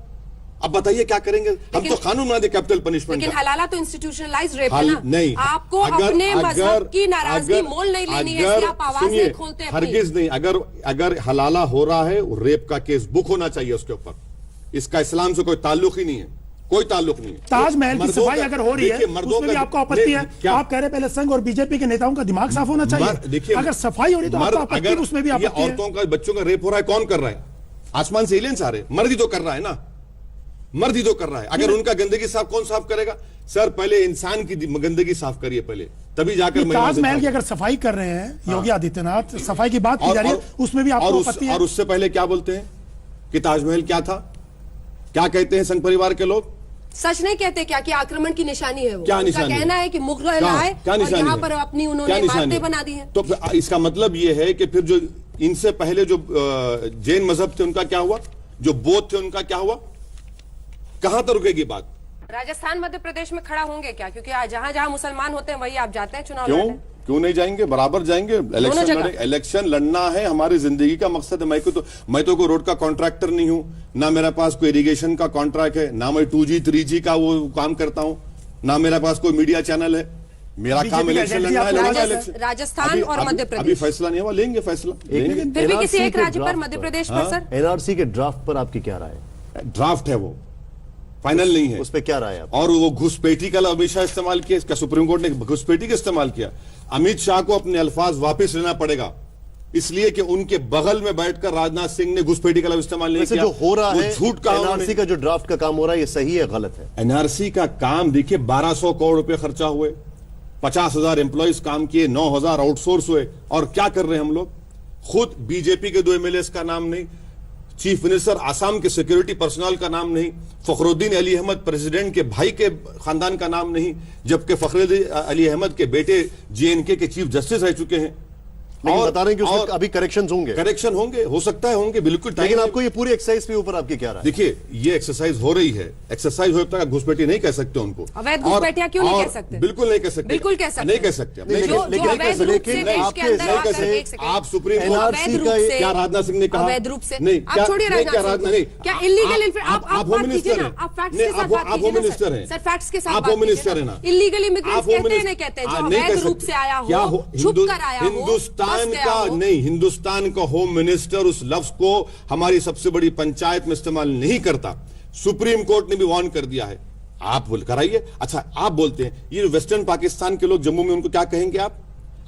अब बताइए क्या करेंगे? हम तो कानून बना दे कैपिटल पनिशमेंट। लेकिन हलाला तो इंस्टीट्यूशनलाइज रेप है ना? नहीं, आपको अपने मजहब की नाराजगी मोल नहीं लेनी है, इसलिए आप आवाज नहीं खोलते। हरगिज नहीं। अगर हलाला हो रहा है, रेप का केस बुक होना चाहिए उसके ऊपर। इसका इस्लाम से कोई ताल्लुक ही नहीं है, कोई ताल्लुक नहीं है। ताजमहल की सफाई अगर हो रही है उसमें भी आपको आपत्ति है? आप कह रहे पहले संघ और बीजेपी के नेताओं का दिमाग साफ होना चाहिए। देखिए, अगर सफाई हो रही तो आपको आपत्ति है, उसमें भी आपत्ति है। औरतों का, बच्चों का रेप हो रहा है, कौन कर रहा है? आसमान से एलियंस आ रहे हैं? मर्द ही तो कर रहा है ना, मर्द ही तो कर रहा है। अगर उनका गंदगी साफ कौन साफ करेगा? सर पहले इंसान की गंदगी साफ करिए पहले, तभी जाकर। ताजमहल की अगर सफाई कर रहे हैं योगी आदित्यनाथ, सफाई की बात की जा रही है, उसमें भी आपको आपत्ति है? और उससे पहले क्या बोलते हैं कि ताजमहल क्या था? क्या कहते हैं संघ परिवार के लोग? सच नहीं कहते क्या कि आक्रमण की निशानी है वो? क्या निशानी? कहना है कि मुगल आए और यहाँ पर अपनी उन्होंने इमारतें बना दी हैं। तो इसका मतलब ये है कि फिर जो इनसे पहले जो जैन मजहब थे उनका क्या हुआ, जो बौद्ध थे उनका क्या हुआ? कहां तक रुकेगी बात? राजस्थान मध्य प्रदेश में खड़ा होंगे क्या? क्योंकि जहां जहां मुसलमान होते हैं वही आप जाते हैं चुनाव क्यों? लड़ने। क्यों नहीं जाएंगे, बराबर जाएंगे। इलेक्शन लड़ना है, हमारी जिंदगी का मकसद है। मैं तो कोई रोड का कॉन्ट्रैक्टर नहीं हूं, ना मेरे पास कोई इरिगेशन का कॉन्ट्रैक्ट है, ना मैं 2G 3G का वो काम करता हूं, ना मेरे पास कोई मीडिया चैनल है। मेरा काम इलेक्शन लड़ना है, लड़ना इलेक्शन। राजस्थान और मध्य प्रदेश अभी फैसला नहीं हुआ, लेंगे फैसला, लेंगे। फिर भी किसी एक राज्य पर, मध्य प्रदेश पर सर, एनआरसी के ड्राफ्ट पर आपकी क्या राय है? ड्राफ्ट है, वो फाइनल नहीं है। उस पर क्या राय है? और वो घुसपैठी का अमित शाह इस्तेमाल किया, इसका सुप्रीम कोर्ट ने घुसपैठी का इस्तेमाल किया। अमित शाह को अपने अल्फाज वापस लेना पड़ेगा, इसलिए कि उनके बगल में बैठकर राजनाथ सिंह ने घुसपैठी का इस्तेमाल नहीं किया। जो हो रहा है झूठ का, एनआरसी का जो ड्राफ्ट का काम हो रहा है, ये सही है गलत है? एनआरसी का काम देखिए, 1200 करोड़ रुपए खर्चा हुए, 50,000 एम्प्लॉइज काम किए, 9,000 आउटसोर्स हुए, और क्या कर रहे हैं हम लोग? खुद बीजेपी के 2 MLAs का नाम नहीं, चीफ मिनिस्टर आसाम के सिक्योरिटी पर्सनल का नाम नहीं, फखरुद्दीन अली अहमद प्रेसिडेंट के भाई के खानदान का नाम नहीं, जबकि फखरुद्दीन अली अहमद के बेटे JNK के चीफ जस्टिस रह चुके हैं। लेकिन बता रहे हैं कि उसमें अभी करेक्शंस होंगे। करेक्शन होंगे, हो सकता है होंगे, बिल्कुल। लेकिन आपको ये पूरी एक्सरसाइज के ऊपर आपकी क्या राय? देखिए, ये एक्सरसाइज हो रही है, एक्सरसाइज हो तक घुसपैठी नहीं कह सकते उनको। अवैध घुसपैठियां क्यों नहीं कह सकते? बिल्कुल नहीं कह सकते, बिल्कुल कह सकते, नहीं कह सकते। आप सुप्रीम कोर्ट क्या राजनाथ सिंह ने कहा? अवैध रूप से नहीं, आप छोड़िए राजनाथ सिंह, क्या इलीगल? आप होम मिनिस्टर हैं, आप होम मिनिस्टर हैं, सर फैक्ट्स के साथ आप होम मिनिस्टर हैं ना। इलीगल इमिग्रेंट्स कहते हैं जो अवैध रूप से आया हो, छुप कर आया हो, हिंदुस्तान का नहीं, हिंदुस्तान का होम मिनिस्टर उस लफ्ज को हमारी सबसे बड़ी पंचायत में इस्तेमाल नहीं करता। सुप्रीम कोर्ट ने भी वार्न कर दिया है। आप कराइए। अच्छा, आप बोलते हैं ये वेस्टर्न पाकिस्तान के लोग जम्मू में, उनको क्या कहेंगे आप?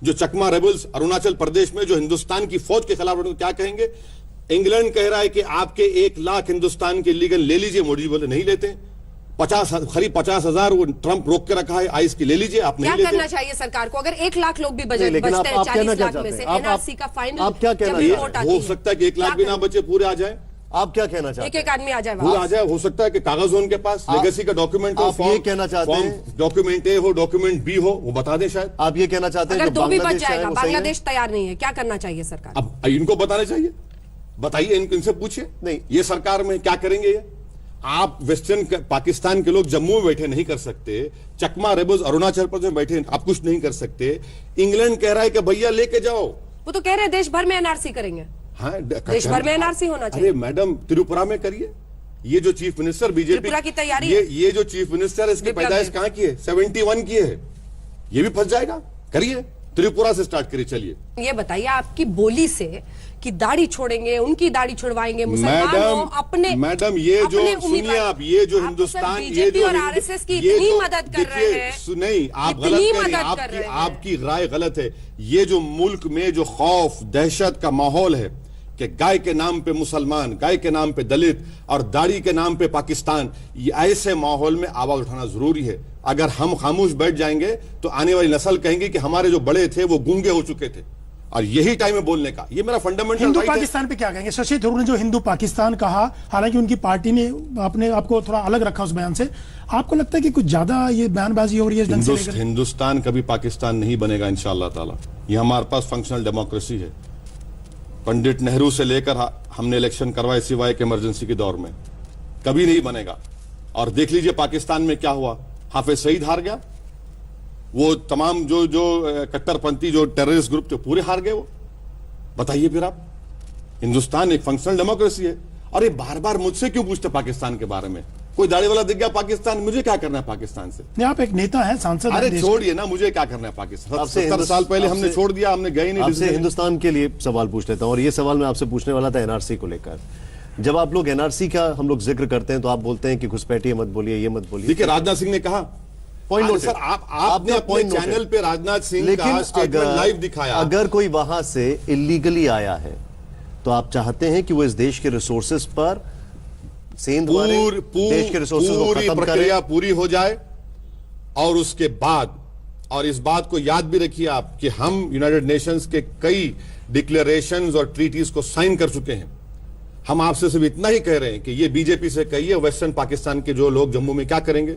जो चकमा रेबल्स अरुणाचल प्रदेश में जो हिंदुस्तान की फौज के खिलाफ, उनको क्या कहेंगे? इंग्लैंड कह रहा है कि आपके 1 लाख हिंदुस्तान के लीगल ले लीजिए। मोदी बोले नहीं लेते। 50,000 वो ट्रंप रोक के रखा है, आइस की ले लीजिए, आप नहीं लेते। क्या करना चाहिए सरकार को? अगर 1 लाख लोग भी बचते हैं 40 लाख में से, एनआरसी का फाइनल आप क्या कहना चाहते हैं? हो सकता है कि 1 लाख भी ना बचे, पूरे आ जाए। आप क्या कहना चाहते हैं? एक आदमी आ जाए, पूरा आ जाए। हो सकता है कि कागज हो उनके पास, लेगेसी का डॉक्यूमेंट हो, आप ये कहना चाहते हैं डॉक्यूमेंट ए हो, डॉक्यूमेंट बी हो, वो बता दें शायद। आप ये कहना चाहते हैं अगर 2 भी बच जाएगा, बांग्लादेश तैयार नहीं है, क्या करना चाहिए सरकार? अब इनको बताना चाहिए, बताइए, इनसे पूछिए। नहीं, ये सरकार में क्या करेंगे ये? आप वेस्टर्न पाकिस्तान के लोग जम्मू में बैठे नहीं कर सकते, चकमा रेबल्स अरुणाचल प्रदेश में बैठे आप कुछ नहीं कर सकते। इंग्लैंड कह रहा है कि भैया लेके जाओ। वो तो कह रहे हैं देश भर में एनआरसी करेंगे। हाँ, देश भर में एनआरसी होना चाहिए। अरे मैडम, त्रिपुरा में करिए। ये जो चीफ मिनिस्टर बीजेपी, त्रिपुरा की तैयारी, ये जो चीफ मिनिस्टर है, इसकी पैदाइश कहां की है? 71 की है। ये भी फंस जाएगा। करिए, त्रिपुरा से स्टार्ट करिए। चलिए, ये बताइए आपकी बोली से कि दाढ़ी छोड़ेंगे, उनकी दाढ़ी छुड़वाएंगे मुसलमान अपने। मैडम, ये जो सुनिए आप, ये जो हिंदुस्तान, ये जो और आरएसएस की इतनी मदद कर रहे हैं। नहीं, आप गलत कह रहे हैं, आपकी राय गलत है। ये जो मुल्क में जो खौफ दहशत का माहौल है कि गाय के नाम पे मुसलमान, गाय के नाम पे दलित और दाढ़ी के नाम पे पाकिस्तान, ये ऐसे माहौल में आवाज उठाना जरूरी है। अगर हम खामोश बैठ जाएंगे तो आने वाली नस्ल कहेंगे कि हमारे जो बड़े थे वो गूंगे हो चुके थे, और यही टाइम है बोलने का। ये मेरा फंडामेंटल हिंदू राइट है। पाकिस्तान पे क्या कहेंगे? शशि थरूर ने जो हिंदू पाकिस्तान कहा, हालांकि उनकी पार्टी ने अपने आपको थोड़ा अलग रखा उस बयान से, आपको लगता है कि कुछ ज्यादा ये बयानबाजी हो रही है? हिंदुस्तान कभी पाकिस्तान नहीं बनेगा इंशाअल्लाह ताला। ये हमारे पास फंक्शनल डेमोक्रेसी है। पंडित नेहरू से लेकर हमने इलेक्शन करवाए सिवाय के इमरजेंसी के दौर में, कभी नहीं बनेगा। और देख लीजिए पाकिस्तान में क्या हुआ, हाफिज सईद हार गया, वो तमाम जो कट्टरपंथी जो टेररिस्ट ग्रुप थे पूरे हार गए। वो बताइए फिर आप, हिंदुस्तान एक फंक्शनल डेमोक्रेसी है। और ये बार बार मुझसे क्यों पूछते पाकिस्तान के बारे में? कोई दाढ़ी वाला दिख गया पाकिस्तान, मुझे क्या करना है पाकिस्तान से? नहीं, आप एक नेता हैं, सांसद हैं। अरे छोड़िए ना, मुझे क्या करना है पाकिस्तान? 70 साल पहले हमने छोड़ दिया, हमने गए नहीं। आपसे हिंदुस्तान के लिए सवाल पूछ लेता हूं, और ये सवाल मैं आपसे पूछने वाला था एनआरसी को लेकर। जब आप लोग एनआरसी का हम लोग जिक्र करते हैं तो आप बोलते हैं कि घुसपैठिए मत बोलिए, ये मत बोलिए। देखिए, राजनाथ सिंह ने कहा, पॉइंट नोट सर, आपने अपने चैनल पे राजनाथ सिंह का स्टेटमेंट लाइव दिखाया। अगर कोई वहां से इलीगली आया है तो आप चाहते हैं कि वो इस देश के रिसोर्सेज पर देश के रिसोर्सेज को खत्म प्रक्रिया पूरी हो जाए, और उसके बाद, और इस बात को याद भी रखिए आप कि हम यूनाइटेड नेशंस के कई डिक्लेरेशंस और ट्रीटीज को साइन कर चुके हैं। हम आपसे सिर्फ इतना ही कह रहे हैं कि ये बीजेपी से कहिए, वेस्टर्न पाकिस्तान के जो लोग जम्मू में क्या करेंगे,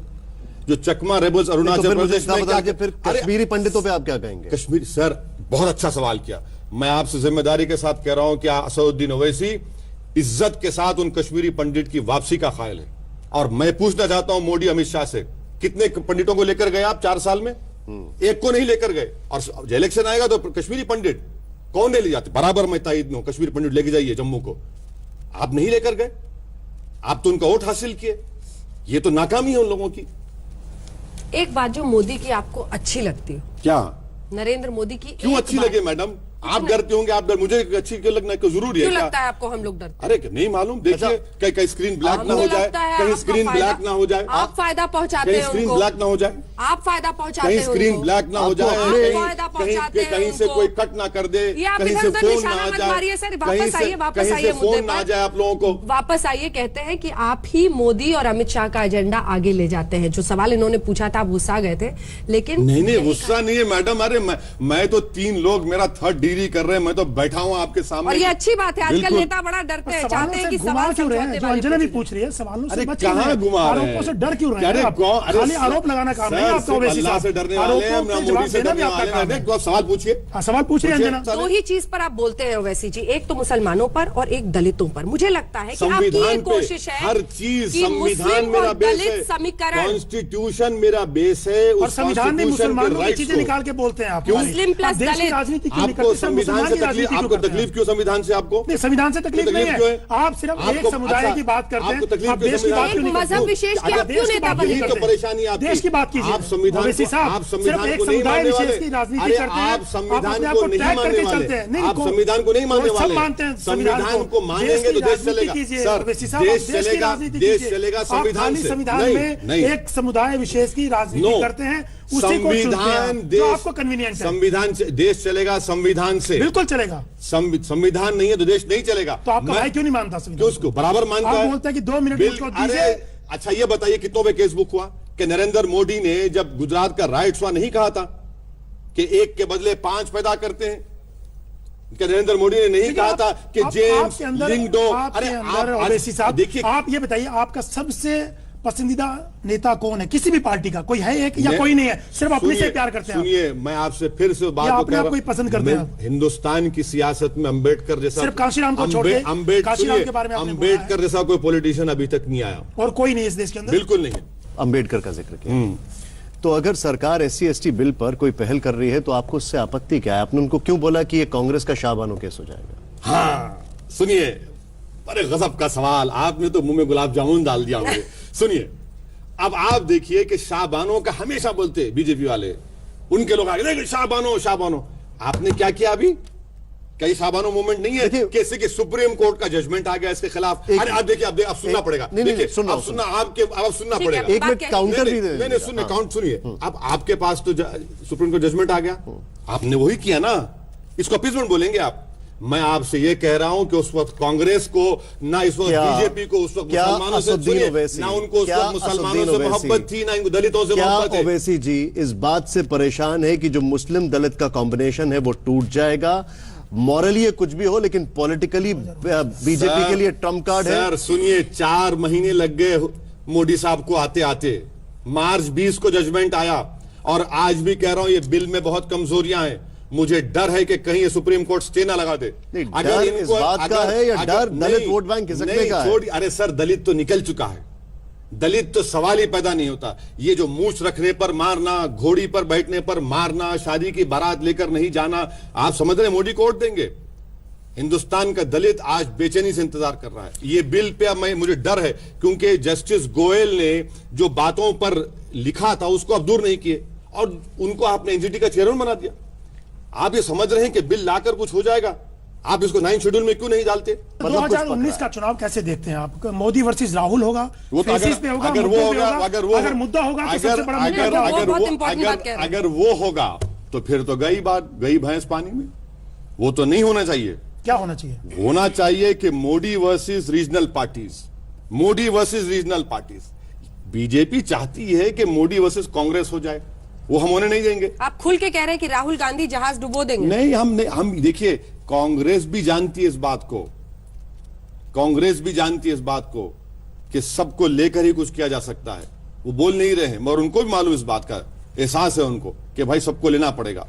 जो चकमा रेबल्स अरुणाचल प्रदेश में क्या, फिर कश्मीरी पंडितों पे आप क्या कहेंगे? कश्मीर, सर बहुत अच्छा सवाल किया। मैं आपसे जिम्मेदारी के साथ कह रहा हूं कि असदुद्दीन ओवैसी इज्जत के साथ उन कश्मीरी पंडित की वापसी का ख्याल है। और मैं पूछना चाहता हूं मोदी अमित शाह से, कितने पंडितों को लेकर गए आप 4 साल में? एक को नहीं लेकर गए। और जब इलेक्शन आएगा तो कश्मीरी पंडित कौन ले जाते? बराबर मैं तायद में हूं, कश्मीरी पंडित लेके जाइए जम्मू को। आप नहीं लेकर गए, आप तो उनका वोट हासिल किए। ये तो नाकामी है उन लोगों की। एक बात जो मोदी की आपको अच्छी लगती हो, क्या नरेंद्र मोदी की क्यों अच्छी लगे मैडम? आप डरते होंगे, आप डर, मुझे अच्छी क्यों लगना क्यों जरूरी है? क्यों क्या लगता है आपको हम लोग डरते? अरे नहीं मालूम, देखिए कहीं कहीं स्क्रीन ब्लैक ना हो जाए, कहीं स्क्रीन ब्लैक ना हो जाए, आप फायदा पहुंचाते कहीं हैं स्क्रीन उनको, ब्लैक ना हो जाए, आप फायदा पहुंचाते कहीं हैं स्क्रीन उनको। ब्लैक ना हो जाए, कहीं से कोई कट ना कर दे, ये आप कहीं से इधर-उधर फोन निशाना ना आ मत जाए, मारिए सर, कहीं वापस आइए, वापस कहीं आइए से मुद्दे फोन ना आ पर। जाए आप लोगों को। वापस आइए, कहते हैं कि आप ही मोदी और अमित शाह का एजेंडा आगे ले जाते हैं। जो सवाल इन्होंने पूछा था आप गुस्सा गए थे, लेकिन नहीं गुस्सा नहीं है मैडम। अरे मैं तो 3 लोग मेरा 3rd डिग्री कर रहे हैं, मैं तो बैठा हूं आपके सामने। और ये अच्छी बात है, आजकल बिल्कुल। नेता बड़ा डरते हैं, सवालों चाहते हैं से कि घुमा सवाल क्यों रहे हैं? समझौते जो वाले अंजना भी पूछे। पूछ रही है, सवालों से अरे बच क्यों रहे कहाँ हैं? घुमा रहे हैं? आरोपों से डर क्यों रहे हैं? अरे आप खाली आरोप लगाना काम नहीं है आपका। ओवैसी अल्लाह साहब, से डरने वाले हैं, आरोपों ना पे जवाब मोदी से देना भी डरने आपका वाले काम है। हैं। तो आप सवाल पूछिए। हाँ, सवाल पूछ रही है अंजना। दो ही चीज पर आप बोलते हैं ओवैसी जी, एक तो मुसलमानों पर और एक दलितों पर। मुझे लगता है कि आपकी ये संविधान कोशिश पे है हर चीज, कि संविधान मुस्लिम मेरा और बेस दलित है, समीकरण, कॉन्स्टिट्यूशन मेरा बेस है। और संविधान में मुसलमानों की चीजें निकाल के बोलते हैं आप। क्यों? मुस्लिम प्लस आप देश की दलित। राजनीति क्यों आपको निकलते हैं? संविधान मुसलमान से की तकलीफ, राजनीति क्यों आपको करते हैं? तकलीफ क्यों संविधान से? आपको नहीं, संविधान से तकलीफ नहीं क्यों है। आप सिर्फ एक समुदाय अच्छा, की बात करते आपको हैं। तकलीफ आप क्यों देश की बात संविधान क्यों से? नहीं मजहब करते? विशेष की अगर आप क्यों देश की नेता बात बनी नहीं यही तो करते? परेशानी आपकी। देश की बात कीजिए। आप संविधान ओवैसी को, साहब, आप सिर्फ संविधान एक को नहीं समुदाय मानने विशेष वाले। की राजनीति अरे करते हैं। आप संविधान अपने आप को नहीं टैग मानने करके वाले। चलते हैं। नहीं, आप संविधान को नहीं मानने सब वाले। मानते हैं संविधान को मानेंगे तो देश चलेगा। सर, देश चलेगा, देश चलेगा संविधान से। संविधान में एक समुदाय विशेष की राजनीति करते हैं, उसी को चुनते हैं जो आपको कन्वीनियंट है। संविधान से देश चलेगा, संविधान से बिल्कुल चलेगा। संविधान नहीं है तो देश नहीं चलेगा। तो आपका भाई क्यों नहीं मानता संविधान? क्यों उसको बराबर मानता आप है? बोलते हैं कि 2 मिनट बिल- उसको अरे दीजिए। अच्छा ये बताइए कितनों पे केस बुक हुआ कि नरेंद्र मोदी ने जब गुजरात का राइट्स हुआ नहीं कहा था कि 1 के बदले 5 पैदा करते हैं? कि नरेंद्र मोदी ने नहीं कहा था कि जेम्स लिंगडो? अरे ओवैसी साहब, देखिए, आप ये बताइए आपका सबसे पसंदीदा नेता कौन है किसी भी पार्टी का? कोई है एक या कोई नहीं है? सिर्फ अपने से प्यार करते हैं आप? सुनिए, मैं आपसे फिर से बात या को अपने कह आप रहा को ही पसंद करते हैं आप? हिंदुस्तान की सियासत में अंबेडकर जैसा, सिर्फ काशीराम को छोड़ के, काशीराम के बारे में आपने बोला है। अंबेडकर जैसा कोई पॉलिटिशियन अभी तक नहीं आया, और कोई नहीं इस देश के अंदर? बिल्कुल नहीं है। अंबेडकर का जिक्र किया, तो अगर सरकार SC/ST बिल पर कोई पहल कर रही है तो आपको उससे आपत्ति क्या है? आपने उनको क्यों बोला कि ये कांग्रेस का शाहबानो केस हो जाएगा? हाँ सुनिए, बड़े गजब का सवाल, आपने तो मुंह में गुलाब जामुन डाल दिया मुझे। सुनिए, अब आप देखिए कि शाहबानो का हमेशा बोलते बीजेपी वाले, उनके लोग आगे नहीं शाहबानो शाहबानो। आपने क्या किया अभी? कई शाहबानो मूवमेंट नहीं है कैसे कि सुप्रीम कोर्ट का जजमेंट आ गया इसके खिलाफ। अरे आप देखिए, अब सुनना पड़ेगा। नहीं, सुनना अब सुनना पड़ेगा। एक मिनट काउंटर भी नहीं सुनिए, काउंट सुनिए। अब आपके पास तो सुप्रीम कोर्ट जजमेंट आ गया, आपने वही किया ना, इसको अपीजमेंट बोलेंगे आप? मैं आपसे ये कह रहा हूं कि उस वक्त कांग्रेस को ना, इस वक्त बीजेपी को उस वक्त मुसलमानों से ना उनको उस वक्त मुसलमानों से मोहब्बत थी, ना इनको दलितों से मोहब्बत है। ओवैसी जी इस बात से परेशान है कि जो मुस्लिम दलित का कॉम्बिनेशन है वो टूट जाएगा? मॉरली ये कुछ भी हो, लेकिन पॉलिटिकली बीजेपी के लिए ट्रम्प कार्ड है। सर सुनिए, 4 महीने लग गए मोदी साहब को आते आते। मार्च 20 को जजमेंट आया और आज भी कह रहा हूं ये बिल में बहुत कमजोरियां हैं। मुझे डर है कि कहीं ये सुप्रीम कोर्ट स्टे ना लगा दे। डर इस बात का है या डर दलित वोट बैंक खिसकने का है? अरे सर, दलित तो निकल चुका है, दलित तो सवाल ही पैदा नहीं होता। ये जो मूछ रखने पर मारना, घोड़ी पर बैठने पर मारना, शादी की बारात लेकर नहीं जाना, आप समझ रहे मोदी को वोट देंगे? हिंदुस्तान का दलित आज बेचैनी से इंतजार कर रहा है। ये बिल पे अब मुझे डर है, क्योंकि जस्टिस गोयल ने जो बातों पर लिखा था उसको अब दूर नहीं किए और उनको आपने एनजीटी का चेयरमैन बना दिया। आप ये समझ रहे हैं कि बिल लाकर कुछ हो जाएगा? आप इसको 9 शेड्यूल में क्यों नहीं डालते? 2019 का चुनाव कैसे देखते हैं आप? मोदी वर्सेस राहुल होगा, वो तो फेसिस पे होगा, अगर वो होगा, अगर मुद्दा होगा तो सबसे बड़ा मुद्दा अगर वो होगा तो फिर तो गई बात, गई भैंस पानी में। वो तो नहीं होना चाहिए। क्या होना चाहिए? होना चाहिए कि Modi versus regional parties, Modi versus regional parties. BJP चाहती है कि मोदी वर्सेस कांग्रेस हो जाए, वो हम होने नहीं देंगे। आप खुल के कह रहे हैं कि राहुल गांधी जहाज डुबो देंगे? नहीं, हम देखिए, कांग्रेस भी जानती है इस बात को, कांग्रेस भी जानती है इस बात को कि सबको लेकर ही कुछ किया जा सकता है। वो बोल नहीं रहे हैं, मगर उनको भी मालूम इस बात का एहसास है उनको कि भाई सबको लेना पड़ेगा।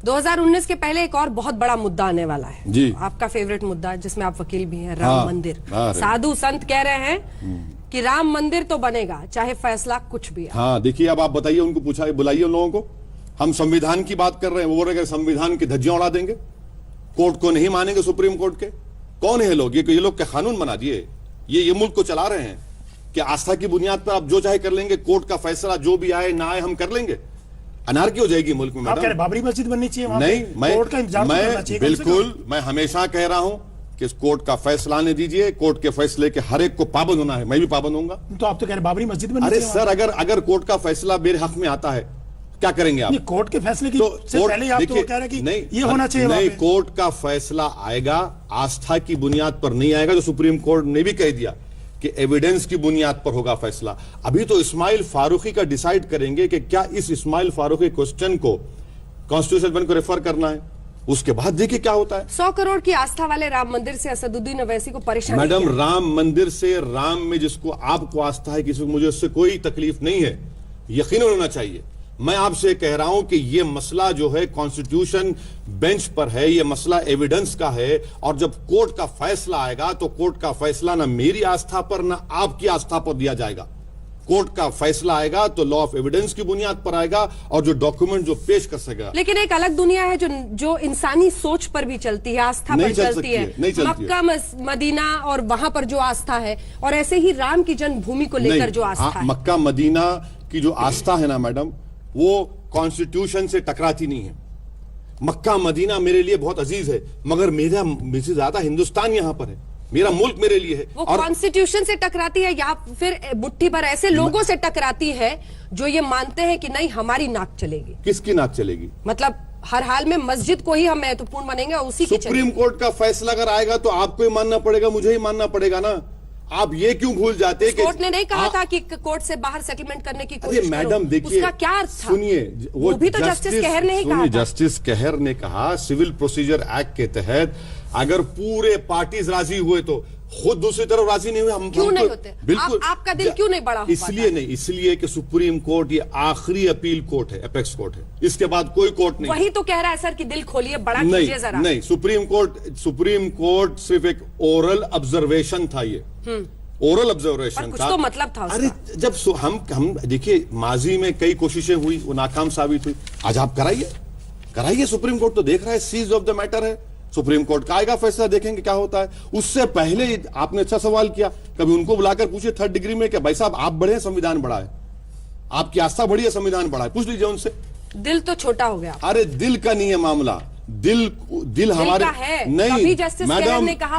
2019 के पहले एक और बहुत बड़ा मुद्दा आने वाला है जी, आपका फेवरेट मुद्दा, जिसमें आप वकील भी हैं, राम मंदिर। हाँ, साधु संत कह रहे हैं कि राम मंदिर तो बनेगा चाहे फैसला कुछ भी है। हाँ देखिए, अब आप बताइए, उनको पूछा, बुलाइए उन लोगों को हम संविधान की बात कर रहे हैं, वो बोल रहे हैं संविधान की धज्जियां उड़ा देंगे, कोर्ट को नहीं मानेंगे, सुप्रीम कोर्ट के। कौन है लोग? ये लोग क्या कानून बना दिए? ये मुल्क को चला रहे हैं कि आस्था की बुनियाद पर आप जो चाहे कर लेंगे, कोर्ट का फैसला जो भी आए ना आए हम कर लेंगे। अनारकी हो जाएगी मुल्क में। मैडम बाबरी मस्जिद बननी चाहिए वहां नहीं, मैं बिल्कुल, मैं हमेशा कह रहा हूं कि इस कोर्ट का फैसला आने दीजिए, कोर्ट के फैसले के हर एक को पाबंद होना है, मैं भी पाबंद होऊंगा। तो आप तो कह रहे बाबरी मस्जिद बननी अरे चाहिए। सर, अगर कोर्ट का फैसला मेरे हक में आता है क्या करेंगे आप? कोर्ट के फैसले की से पहले आप तो कह रहे कि नहीं, ये होना चाहिए। नहीं, कोर्ट का फैसला आएगा, आस्था की बुनियाद पर नहीं आएगा, जो सुप्रीम कोर्ट ने भी कह दिया कि एविडेंस की बुनियाद पर होगा फैसला। अभी तो इस्माइल फारूकी का डिसाइड करेंगे कि क्या इस इस्माइल फारूकी क्वेश्चन को कॉन्स्टिट्यूशन बेंच को रेफर करना है, उसके बाद देखिए क्या होता है। 100 करोड़ की आस्था वाले राम मंदिर से असदुद्दीन ओवैसी को परेशानी। मैडम, राम मंदिर से, राम में जिसको आपको आस्था है, किसी को, मुझे उससे कोई तकलीफ नहीं है, यकीन होना चाहिए। मैं आपसे कह रहा हूं कि यह मसला जो है कॉन्स्टिट्यूशन बेंच पर है, यह मसला एविडेंस का है, और जब कोर्ट का फैसला आएगा तो कोर्ट का फैसला ना मेरी आस्था पर ना आपकी आस्था पर दिया जाएगा। कोर्ट का फैसला आएगा तो लॉ ऑफ एविडेंस की बुनियाद पर आएगा, और जो डॉक्यूमेंट जो पेश कर सकेगा। लेकिन एक अलग दुनिया है जो इंसानी सोच पर भी चलती है, आस्था पर चलती है। मक्का मदीना और वहां पर जो आस्था है, और ऐसे ही राम की जन्मभूमि को लेकर जो आस्था है। मक्का मदीना की जो आस्था है ना मैडम, वो कॉन्स्टिट्यूशन से टकराती नहीं है। मक्का मदीना मेरे लिए बहुत अजीज है, मगर मुझसे ज्यादा हिंदुस्तान यहां पर है, मेरा मुल्क मेरे लिए है। वो कॉन्स्टिट्यूशन से टकराती है या फिर मुट्ठी पर ऐसे लोगों से टकराती है जो ये मानते हैं कि नहीं हमारी नाक चलेगी। किसकी नाक चलेगी? मतलब हर हाल में मस्जिद को ही हम महत्वपूर्ण मानेंगे, उसी की सुप्रीम कोर्ट का फैसला अगर आएगा तो आपको ही मानना पड़ेगा, मुझे ही मानना पड़ेगा ना। आप ये क्यों भूल जाते हैं कि कोर्ट ने नहीं कहा था कि कोर्ट से बाहर सेटलमेंट करने की कोशिश करो। मैडम देखिए, उसका क्या अर्थ था? सुनिए, वो भी तो जस्टिस कहर ने ही कहा था। जस्टिस कहर ने कहा सिविल प्रोसीजर एक्ट के तहत अगर पूरे पार्टीज राजी हुए तो, खुद दूसरी तरफ राजी नहीं हुए, हम क्यों नहीं होते? बिल्कुल आपका दिल क्यों नहीं बड़ा? इसलिए नहीं, इसलिए कि सुप्रीम कोर्ट ये आखिरी अपील कोर्ट है, एपेक्स कोर्ट है, इसके बाद कोई कोर्ट नहीं। वही तो कह रहा है सर कि दिल खोलिए, बड़ा कीजिए जरा। नहीं, सुप्रीम कोर्ट सिर्फ एक ओरल ऑब्जर्वेशन था, ये ओरल ऑब्जर्वेशन था, तो मतलब था उसका। अरे जब हम देखिए, माजी में कई कोशिशें हुई, वो नाकाम साबित हुई। आज आप कराइए, सुप्रीम कोर्ट तो देख रहा है, सीज ऑफ द मैटर है, सुप्रीम कोर्ट का आएगा फैसला, देखेंगे क्या होता है। उससे पहले आपने अच्छा सवाल किया, कभी उनको बुलाकर पूछे थर्ड डिग्री में, क्या भाई साहब आप बड़े हैं संविधान बड़ा है, आपकी आस्था बड़ी है संविधान बड़ा है, पूछ लीजिए उनसे। दिल तो छोटा हो गया। अरे दिल का नहीं है मामला, दिल हमारे है। नहीं, कभी जस्टिस कहर ने कहा